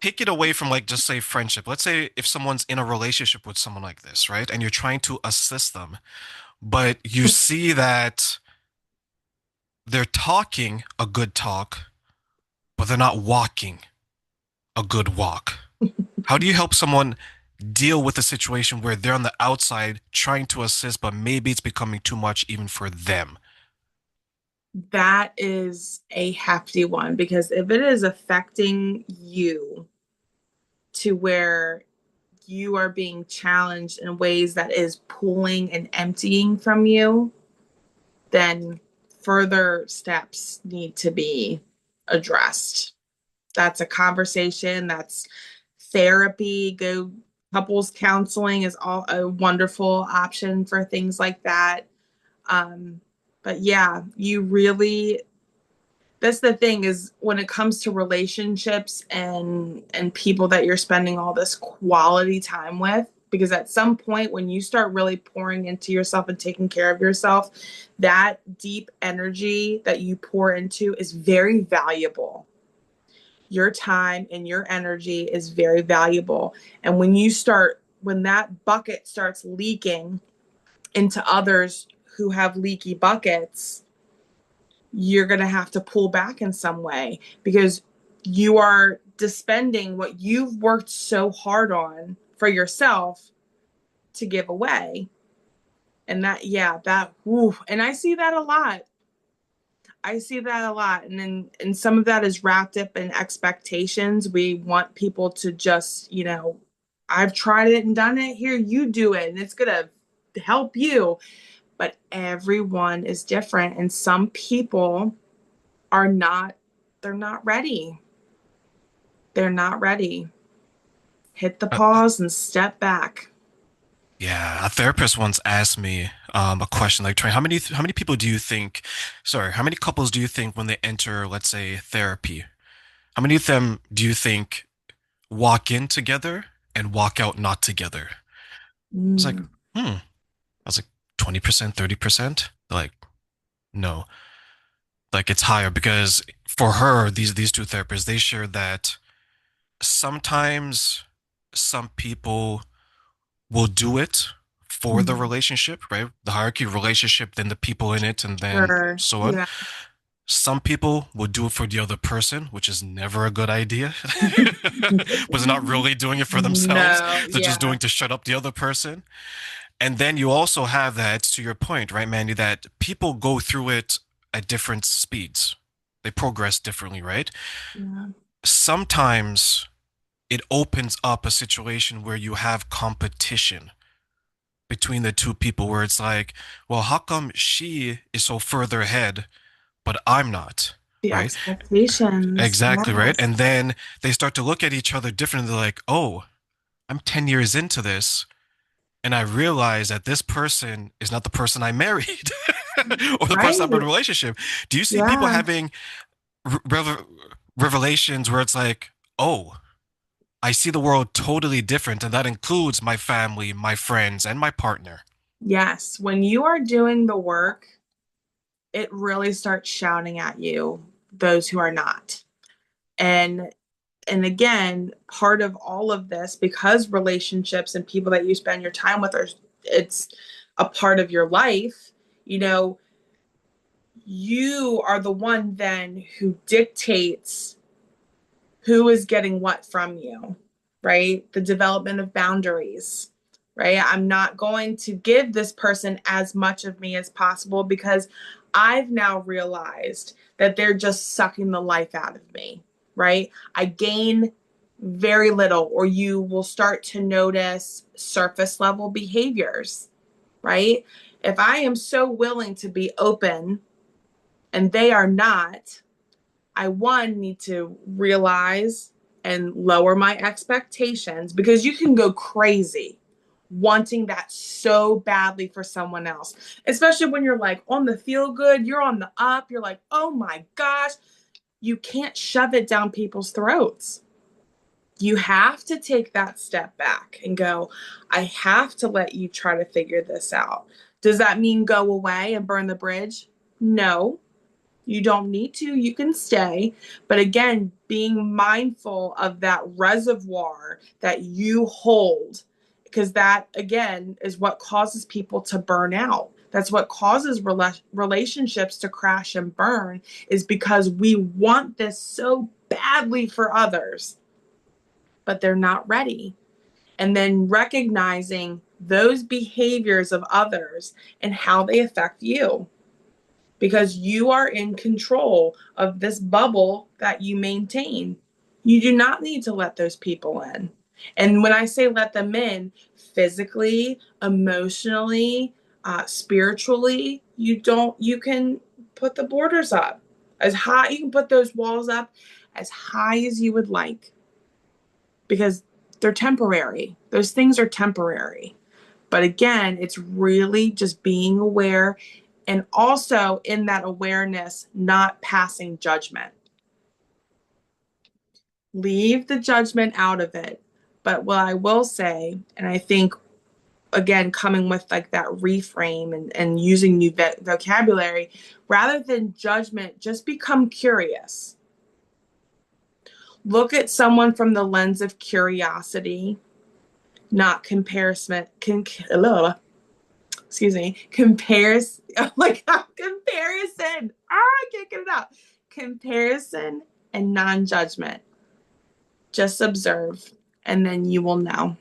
take it away from like just say friendship. Let's say if someone's in a relationship with someone like this, right? And you're trying to assist them, but you see that they're talking a good talk, but they're not walking a good walk. How do you help someone deal with a situation where they're on the outside trying to assist, but maybe it's becoming too much even for them? That is a hefty one because if it is affecting you to where you are being challenged in ways that is pulling and emptying from you, then further steps need to be addressed. That's a conversation, that's therapy. Go couples counseling is all a wonderful option for things like that. Um, but yeah, you really, that's the thing is when it comes to relationships and people that you're spending all this quality time with, because at some point when you start really pouring into yourself and taking care of yourself, that deep energy that you pour into is very valuable. Your time and your energy is very valuable, and when that bucket starts leaking into others who have leaky buckets, you're going to have to pull back in some way because you are dispending what you've worked so hard on for yourself to give away. And that, yeah, that, whew, and I see that a lot. I see that a lot. And some of that is wrapped up in expectations. We want people to just, I've tried it and done it. Here, you do it, and it's going to help you. But everyone is different. And some people are not, they're not ready. They're not ready. Hit the Uh, pause and step back. yeah, a therapist once asked me a question like, Trey, how many people do you think, sorry, how many couples do you think when they enter, let's say, therapy, how many of them do you think walk in together and walk out not together? I was like, Mm, I was like 20%, 30%. Like, no. Like it's higher because for her, these two therapists, they share that sometimes some people will do it for the mhm. relationship, right? The hierarchy of relationship, then the people in it, and then Sure. so on. Yeah. Some people will do it for the other person, which is never a good idea. But they're not really doing it for themselves. No, They're just yeah. doing to shut up the other person. And then you also have that, to your point, right, Mandy, that people go through it at different speeds. They progress differently, right? Yeah. Sometimes it opens up a situation where you have competition between the two people where it's like, well, how come she is so further ahead, but I'm not, The right? expectations. Exactly, right? Yes. And then they start to look at each other differently. They're like, oh, I'm 10 years into this, and I realize that this person is not the person I married or the person I'm in a Right. relationship. Do you see people Yeah. having revel revelations where it's like, oh, I see the world totally different, and that includes my family, my friends, and my partner. Yes. When you are doing the work, it really starts shouting at you, those who are not. And and again, part of all of this, because relationships and people that you spend your time with are, it's a part of your life, you know, you are the one then who dictates who is getting what from you, right? The development of boundaries, right? I'm not going to give this person as much of me as possible because I've now realized that they're just sucking the life out of me, right? I gain very little, or you will start to notice surface level behaviors, right? If I am so willing to be open and they are not, I one need to realize and lower my expectations because you can go crazy wanting that so badly for someone else, especially when you're like on the feel good, you're on the up, you're like, oh my gosh, you can't shove it down people's throats. You have to take that step back and go, I have to let you try to figure this out. Does that mean go away and burn the bridge? No, You don't need to, you can stay. But again, being mindful of that reservoir that you hold, because that, again, is what causes people to burn out. That's what causes relationships to crash and burn, is because we want this so badly for others, but they're not ready. And then recognizing those behaviors of others and how they affect you, because you are in control of this bubble that you maintain. You do not need to let those people in. And when I say let them in, physically, emotionally, spiritually, you can put the borders up as high, you can put those walls up as high as you would like, because they're temporary. Those things are temporary. But again, it's really just being aware, and also in that awareness, not passing judgment. Leave the judgment out of it. But what I will say, and I think, again, coming with like that reframe and using new vocabulary, rather than judgment, just become curious. Look at someone from the lens of curiosity, not comparison. Excuse me, comparison. Oh my God, comparison. I can't get it out. Comparison and non judgment. Just observe, and then you will know.